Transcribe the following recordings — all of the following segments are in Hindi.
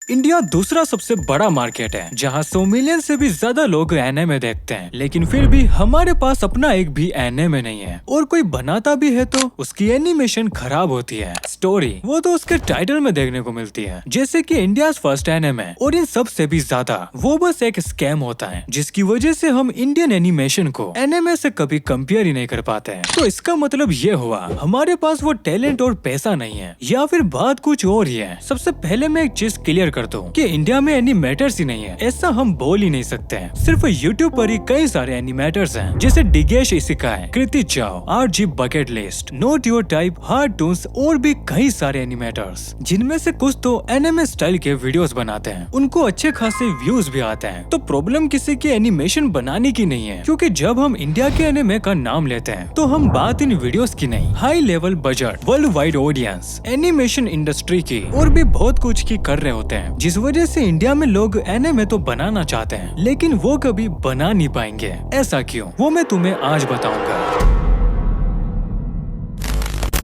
इंडिया दूसरा सबसे बड़ा मार्केट है जहां 100 मिलियन से भी ज्यादा लोग एनिमे देखते हैं, लेकिन फिर भी हमारे पास अपना एक भी एनिमे नहीं है। और कोई बनाता भी है तो उसकी एनिमेशन खराब होती है। स्टोरी वो तो उसके टाइटल में देखने को मिलती है, जैसे कि इंडिया फर्स्ट एनिमे। और इन सब से भी ज्यादा वो बस एक स्कैम होता है, जिसकी वजह से हम इंडियन एनिमेशन को एनिमे से कभी कंपेयर ही नहीं कर पाते हैं। तो इसका मतलब ये हुआ हमारे पास वो टैलेंट और पैसा नहीं है, या फिर बात कुछ और ही है। सबसे पहले मैं एक चीज क्लियर कर दूं कि इंडिया में एनिमेटर्स ही नहीं है, ऐसा हम बोल ही नहीं सकते हैं। सिर्फ यूट्यूब पर ही कई सारे एनिमेटर्स हैं, जैसे डिगेश इशिकाई, कृति चाओ, RG bucket list, not your type, Heartoons और भी कई सारे एनिमेटर्स, जिनमें से कुछ तो एनिमे स्टाइल के वीडियोस बनाते हैं। उनको अच्छे खासे व्यूज भी आते हैं। तो प्रॉब्लम किसी की एनिमेशन बनाने की नहीं है, क्योंकि जब हम इंडिया के एनिमे का नाम लेते हैं तो हम बात इन वीडियोस की नहीं, high level budget, world wide audience, animation industry की और भी बहुत कुछ की कर रहे होते हैं। जिस वजह से इंडिया में लोग एनिमे तो बनाना चाहते हैं, लेकिन वो कभी बना नहीं पाएंगे। ऐसा क्यों, वो मैं तुम्हें आज बताऊंगा।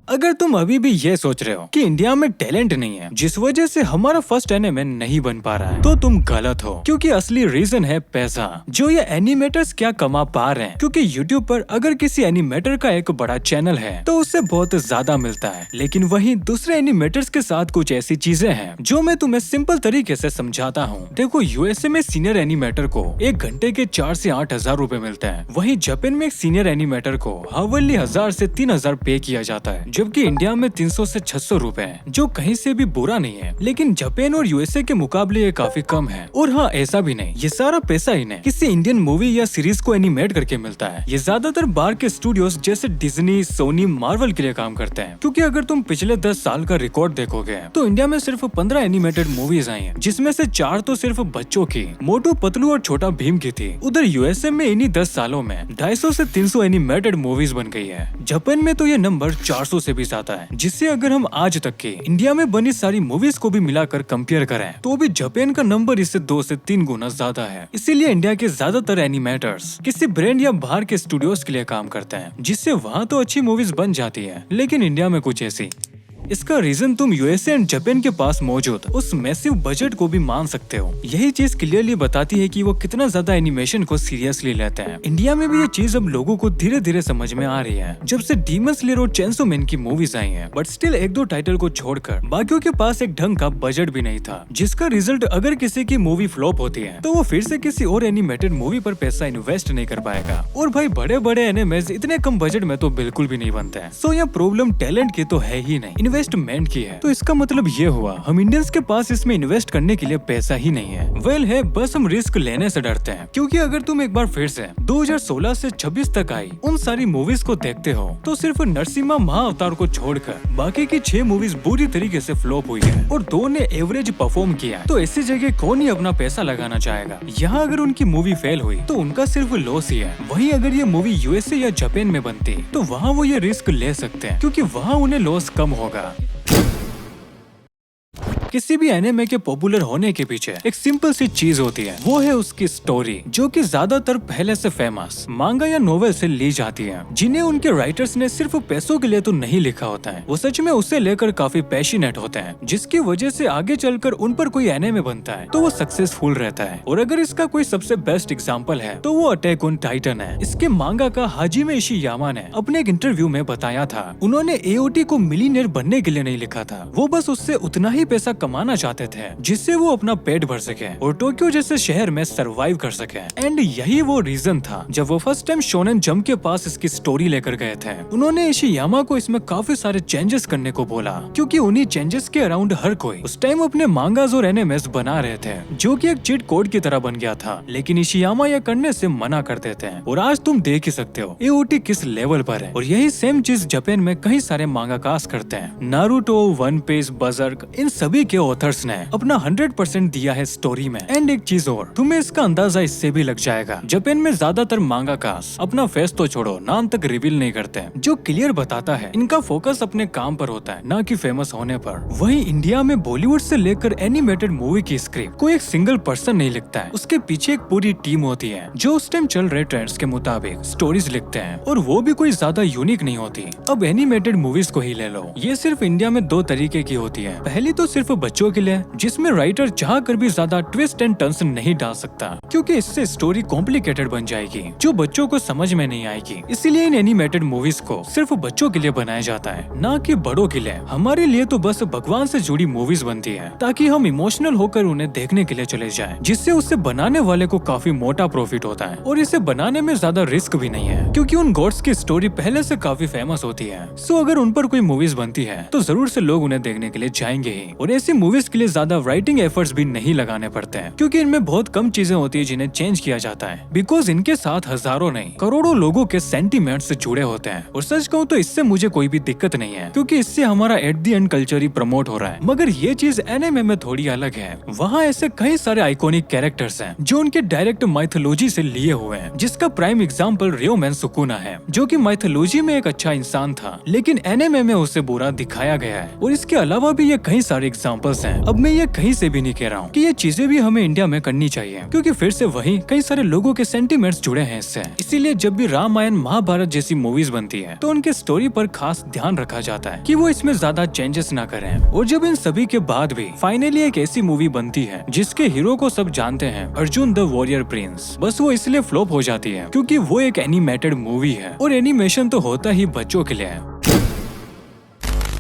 अगर तुम अभी भी ये सोच रहे हो कि इंडिया में टैलेंट नहीं है, जिस वजह से हमारा फर्स्ट एनिमे नहीं बन पा रहा है, तो तुम गलत हो। क्योंकि असली रीजन है पैसा, जो ये एनिमेटर्स क्या कमा पा रहे हैं। क्योंकि यूट्यूब पर अगर किसी एनिमेटर का एक बड़ा चैनल है तो उससे बहुत ज्यादा मिलता है, लेकिन वहीं दूसरे एनिमेटर्स के साथ कुछ ऐसी चीजें हैं जो मैं तुम्हें सिंपल तरीके से समझाता हूँ। देखो, यूएसए में सीनियर एनिमेटर को 1 घंटे के 4 से 8 हजार रूपए मिलते हैं। वहीं जापान में एक सीनियर एनिमेटर को हावर्ली 1000 से 3000 पे किया जाता है, जबकि इंडिया में 300 से 600 रूपए है, जो कहीं से भी बुरा नहीं है, लेकिन जापान और यूएसए के मुकाबले ये काफी कम है। और हाँ, ऐसा भी नहीं, ये सारा पैसा इन्हें किसी इंडियन मूवी या सीरीज को एनिमेट करके मिलता है। ये ज्यादातर बाहर के स्टूडियोज जैसे डिज्नी, सोनी, मार्वल के लिए काम करते हैं। क्योंकि अगर तुम पिछले 10 साल का रिकॉर्ड देखोगे तो इंडिया में सिर्फ 15 एनिमेटेड मूवीज आई हैं, जिसमें से 4 तो सिर्फ बच्चों की, मोटू पतलू और छोटा भीम की थी। उधर यूएसए में इन्हीं 10 सालों में 250 से 300 एनिमेटेड मूवीज बन गई है। जापान में तो ये नंबर 400 से भी ज्यादा है, जिससे अगर हम आज तक की इंडिया में बनी सारी मूवीज को भी मिलाकर कंपेयर करें तो भी जापान का नंबर इससे 2 से 3 गुना ज्यादा है। इसीलिए इंडिया के ज्यादातर एनिमेटर्स किसी ब्रांड या बाहर के स्टूडियोज के लिए काम करते हैं, जिससे वहाँ तो अच्छी मूवीज बन जाती है, लेकिन इंडिया में कुछ ऐसी। इसका रीजन तुम यूएसए एंड जापान के पास मौजूद उस मैसिव बजट को भी मान सकते हो। यही चीज क्लियरली बताती है कि वो कितना ज्यादा एनिमेशन को सीरियसली लेते हैं। इंडिया में भी ये चीज अब लोगों को धीरे धीरे समझ में आ रही है, जब से डीमन स्लेयर और चेंसो मैन की मूवीज आई हैं। बट स्टिल 1-2 टाइटल को छोड़कर बाकियों के पास एक ढंग का बजट भी नहीं था, जिसका रिजल्ट अगर किसी की मूवी फ्लॉप होती है तो वो फिर से किसी और एनिमेटेड मूवी पर पैसा इन्वेस्ट नहीं कर पाएगा। और भाई, बड़े बड़े एनिमेज इतने कम बजट में तो बिल्कुल भी नहीं बनते हैं। सो यह प्रॉब्लम टैलेंट की तो है ही नहीं, इन्वेस्टमेंट की है। तो इसका मतलब ये हुआ हम इंडियंस के पास इसमें इन्वेस्ट करने के लिए पैसा ही नहीं है। वेल है, बस हम रिस्क लेने से डरते हैं। क्योंकि अगर तुम एक बार फिर से 2016 से 26 तक आई उन सारी मूवीज को देखते हो तो सिर्फ नरसिम्हा महाअवतार को छोड़कर बाकी की 6 मूवीज बुरी तरीके से फ्लॉप हुई है और 2 ने एवरेज परफॉर्म किया। तो ऐसी जगह कौन ही अपना पैसा लगाना चाहेगा। यहाँ अगर उनकी मूवी फेल हुई तो उनका सिर्फ लॉस ही है। वहीं अगर ये मूवी यूएसए या जापान में बनती तो वहाँ वो ये रिस्क ले सकते हैं, क्योंकि वहाँ उन्हें लॉस कम होगा। किसी भी एनिमे के पॉपुलर होने के पीछे एक सिंपल सी चीज होती है, वो है उसकी स्टोरी, जो कि ज्यादातर पहले से फेमस मांगा या नोवेल से ली जाती है, जिन्हें उनके राइटर्स ने सिर्फ पैसों के लिए तो नहीं लिखा होता है। वो सच में उसे लेकर काफी पैशनेट होते हैं, जिसकी वजह से आगे चलकर उन पर कोई एनिमे बनता है तो वो सक्सेसफुल रहता है। और अगर इसका कोई सबसे बेस्ट एग्जाम्पल है तो वो अटैक ऑन टाइटन है। इसके मांगा का हाजिमे इशियामा ने अपने एक इंटरव्यू में बताया था, उन्होंने एओटी को मिलियनेयर बनने के लिए नहीं लिखा था, वो बस उससे उतना ही पैसा कमाना चाहते थे जिससे वो अपना पेट भर सके और टोक्यो जैसे शहर में सरवाइव कर सके। एंड यही वो रीजन था जब वो फर्स्ट टाइम शोनेन जंप के पास इसकी स्टोरी लेकर गए थे। उन्होंने इशियामा को इसमें काफी सारे चेंजेस करने को बोला, क्योंकि उन्हीं चेंजेस के अराउंड हर कोई उस टाइम अपने मांगास और एनिमेस बना रहे थे, जो कि एक चीट कोड की तरह बन गया था। लेकिन इशियामा यह करने से मना करते थे और आज तुम देख ही सकते हो एओटी किस लेवल पर है। और यही सेम चीज जापान में कई सारे मांगाकास करते हैं। नारुतो, वन पीस, बजर्क, इन सभी के ऑथर्स ने अपना 100% दिया है स्टोरी में। एंड एक चीज और, तुम्हें इसका अंदाजा इससे भी लग जाएगा, जापान में ज्यादातर मांगाकास अपना फेस तो छोड़ो, नाम तक रिवील नहीं करते, जो क्लियर बताता है इनका फोकस अपने काम पर होता है, ना कि फेमस होने पर। वहीं इंडिया में बॉलीवुड से लेकर एनिमेटेड मूवी की स्क्रिप्ट कोई एक सिंगल पर्सन नहीं लिखता है, उसके पीछे एक पूरी टीम होती है जो उस टाइम चल रहे ट्रेंड्स के मुताबिक स्टोरीज लिखते हैं, और वो भी कोई ज्यादा यूनिक नहीं होती। अब एनिमेटेड मूवीज को ही ले लो, ये सिर्फ इंडिया में 2 तरीके की होती है। पहली तो सिर्फ बच्चों के लिए जिसमें राइटर चाह कर भी ज्यादा ट्विस्ट एंड टर्न्स नहीं डाल सकता, क्योंकि इससे स्टोरी कॉम्प्लिकेटेड बन जाएगी जो बच्चों को समझ में नहीं आएगी। इसीलिए इन एनिमेटेड मूवीज को सिर्फ बच्चों के लिए बनाया जाता है, ना कि बड़ों के लिए। हमारे लिए तो बस भगवान से जुड़ी मूवीज बनती है ताकि हम इमोशनल होकर उन्हें देखने के लिए चले जाएं, जिससे उससे बनाने वाले को काफी मोटा प्रॉफिट होता है और इसे बनाने में ज्यादा रिस्क भी नहीं है, क्योंकि उन गॉड्स की स्टोरी पहले से काफी फेमस होती है। सो अगर उन पर कोई मूवीज बनती है तो जरूर से लोग उन्हें देखने के लिए जाएंगे ही। और ऐसी मूवीज के लिए ज्यादा राइटिंग एफर्ट्स भी नहीं लगाने पड़ते हैं, क्योंकि इनमें बहुत कम चीजें होती है जिन्हें चेंज किया जाता है, बिकॉज इनके साथ हजारों नहीं करोड़ों लोगों के सेंटीमेंट्स से जुड़े होते हैं। और सच कहूँ तो इससे मुझे कोई भी दिक्कत नहीं है, क्योंकि इससे हमारा at the end culture he promote हो रहा है। मगर ये चीज एनिमे में थोड़ी अलग है। वहाँ ऐसे कई सारे आइकॉनिक कैरेक्टर्स हैं जो उनके डायरेक्ट माइथोलॉजी से लिए हुए हैं, जिसका प्राइम एग्जांपल रियोमेन सुकुना है, जो कि माइथोलॉजी में एक अच्छा इंसान था, लेकिन एनिमे में उसे बुरा दिखाया गया है। और इसके अलावा भी ये कई सारे एग्जांपल्स हैं। अब मैं ये कहीं से भी नहीं कह रहा हूँ कि ये चीजें भी हमें इंडिया में करनी चाहिए, क्योंकि फिर से वही कई सारे लोगों के सेंटीमेंट्स जुड़े हैं इससे। इसीलिए जब भी रामायण महाभारत जैसी मूवीज बनती है तो उनके स्टोरी पर खास ध्यान रखा जाता है कि वो इसमें ज्यादा चेंजेस ना करें। और जब इन सभी के बाद भी फाइनली एक ऐसी मूवी बनती है जिसके हीरो को सब जानते हैं, अर्जुन द वॉरियर प्रिंस, बस वो इसलिए फ्लॉप हो जाती है क्योंकि वो एक एनिमेटेड मूवी है और एनिमेशन तो होता ही बच्चों के लिए है।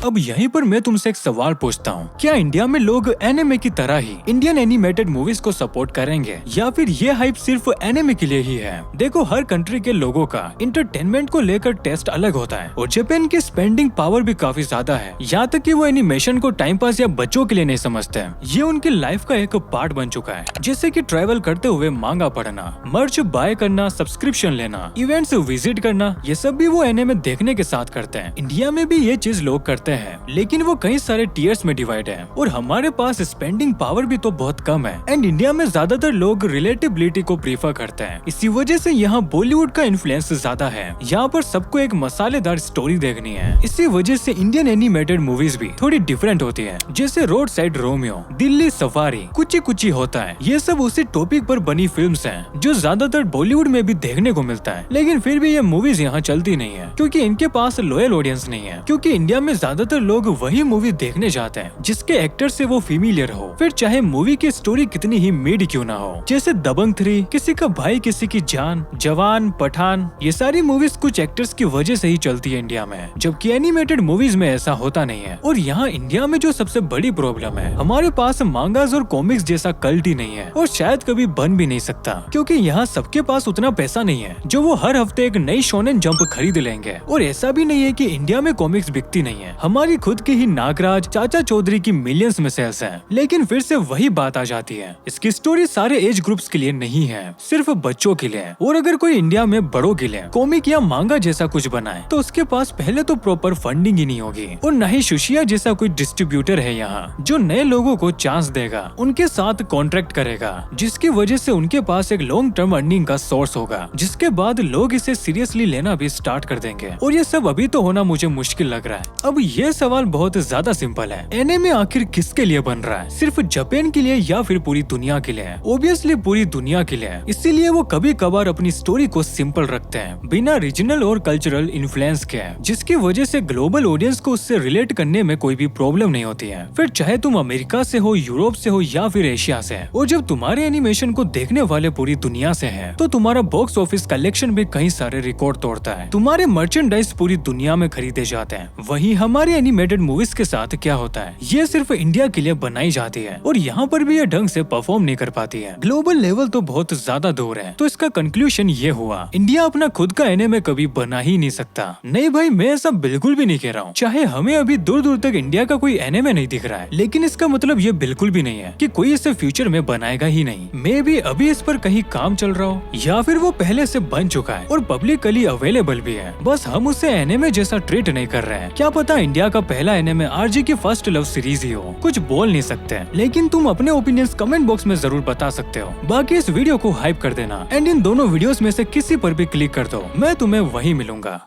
अब यहीं पर मैं तुमसे एक सवाल पूछता हूँ, क्या इंडिया में लोग एनिमे की तरह ही इंडियन एनिमेटेड मूवीज को सपोर्ट करेंगे, या फिर ये हाइप सिर्फ एनिमे के लिए ही है? देखो, हर कंट्री के लोगों का इंटरटेनमेंट को लेकर टेस्ट अलग होता है और जापान की स्पेंडिंग पावर भी काफी ज्यादा है। यहाँ तक कि वो एनिमेशन को टाइम पास या बच्चों के लिए नहीं समझते, ये उनकी लाइफ का एक पार्ट बन चुका है, जैसे कि ट्रैवल करते हुए मांगा पढ़ना, मर्च बाय करना, सब्सक्रिप्शन लेना, इवेंट्स विजिट करना, ये सब भी वो एनिमे देखने के साथ करते हैं। इंडिया में भी ये चीज लोग करते हैं, लेकिन वो कई सारे टीयर्स में डिवाइड है और हमारे पास स्पेंडिंग पावर भी तो बहुत कम है। एंड इंडिया में ज्यादातर लोग रिलेटेबिलिटी को प्रीफर करते हैं, इसी वजह से यहाँ बॉलीवुड का इन्फ्लुएंस ज्यादा है। यहाँ पर सबको एक मसालेदार स्टोरी देखनी है, इसी वजह से इंडियन एनिमेटेड मूवीज भी थोड़ी डिफरेंट होती है, जैसे roadside Romeo, Delhi safari, कुची कुची होता है। ये सब उसी टॉपिक पर बनी फिल्म्स हैं जो ज्यादातर बॉलीवुड में भी देखने को मिलता है, लेकिन फिर भी ये मूवीज यहाँ चलती नहीं है क्योंकि इनके पास लॉयल ऑडियंस नहीं है। क्योंकि इंडिया में ज्यादातर लोग वही मूवी देखने जाते हैं जिसके एक्टर से वो फेमिलियर हो, फिर चाहे मूवी की स्टोरी कितनी ही मिड क्यों ना हो, जैसे दबंग 3, किसी का भाई किसी की जान, जवान, पठान। ये सारी मूवीज कुछ एक्टर्स की वजह से ही चलती है इंडिया में, जबकि एनिमेटेड मूवीज में ऐसा होता नहीं है। और यहाँ इंडिया में जो सबसे बड़ी प्रॉब्लम है, हमारे पास मांगास और कॉमिक्स जैसा कल्ट ही नहीं है और शायद कभी बन भी नहीं सकता, क्योंकि यहाँ सबके पास उतना पैसा नहीं है जो वो हर हफ्ते एक नई शोनेन जंप खरीद लेंगे। और ऐसा भी नहीं है कि इंडिया में कॉमिक्स बिकती नहीं है, हमारी खुद की ही नागराज, चाचा चौधरी की मिलियंस में सेल्स हैं। लेकिन फिर से वही बात आ जाती है, इसकी स्टोरी सारे एज ग्रुप्स के लिए नहीं है, सिर्फ बच्चों के लिए। और अगर कोई इंडिया में बड़ों के लिए कॉमिक या मांगा जैसा कुछ बनाए तो उसके पास पहले तो प्रॉपर फंडिंग ही नहीं होगी और न ही सुशिया जैसा कोई डिस्ट्रीब्यूटर है यहाँ जो नए लोगों को चांस देगा, उनके साथ कॉन्ट्रैक्ट करेगा, जिसकी वजह से उनके पास एक लॉन्ग टर्म अर्निंग का सोर्स होगा, जिसके बाद लोग इसे सीरियसली लेना भी स्टार्ट कर देंगे। और ये सब अभी तो होना मुझे मुश्किल लग रहा है। अब ये सवाल बहुत ज्यादा सिंपल है, एनिमे आखिर किसके लिए बन रहा है? सिर्फ जापान के लिए या फिर पूरी दुनिया के लिए? ऑब्वियसली पूरी दुनिया के लिए। इसीलिए वो कभी कभार अपनी स्टोरी को सिंपल रखते हैं, बिना रीजनल और कल्चरल इन्फ्लुएंस के, जिसकी वजह से ग्लोबल ऑडियंस को उससे रिलेट करने में कोई भी प्रॉब्लम नहीं होती है, फिर चाहे तुम अमेरिका से हो, यूरोप से हो या फिर एशिया से। और जब तुम्हारे एनिमेशन को देखने वाले पूरी दुनिया से हैं, तो तुम्हारा बॉक्स ऑफिस कलेक्शन भी कई सारे रिकॉर्ड तोड़ता है, तुम्हारे मर्चेंडाइज पूरी दुनिया में खरीदे जाते हैं। वहीं हमारी एनिमेटेड मूवीज के साथ क्या होता है, ये सिर्फ इंडिया के लिए बनाई जाती है और यहाँ पर भी ये ढंग से परफॉर्म नहीं कर पाती है। ग्लोबल लेवल तो बहुत ज्यादा दूर है। तो इसका कंक्लूजन ये हुआ, इंडिया अपना खुद का एनिमे कभी बना ही नहीं सकता। नहीं भाई, मैं ऐसा बिल्कुल भी नहीं कह रहा हूँ। चाहे हमें अभी दूर दूर तक इंडिया का कोई एनिमे नहीं दिख रहा है, लेकिन इसका मतलब ये बिल्कुल भी नहीं है कि कोई इसे फ्यूचर में बनाएगा ही नहीं। मे भी अभी इस पर कहीं काम चल रहा हो, या फिर वो पहले से बन चुका है और पब्लिकली अवेलेबल भी है, बस हम उसे एनिमे जैसा ट्रीट नहीं कर रहे हैं। क्या पता इंडिया का पहला एनिमे आरजी की फर्स्ट लव सीरीज ही हो। कुछ बोल नहीं सकते, लेकिन तुम अपने ओपिनियंस कमेंट बॉक्स में जरूर बता सकते हो। बाकी इस वीडियो को हाइप कर देना एंड इन दोनों वीडियोस में से किसी पर भी क्लिक कर दो, मैं तुम्हें वहीं मिलूंगा।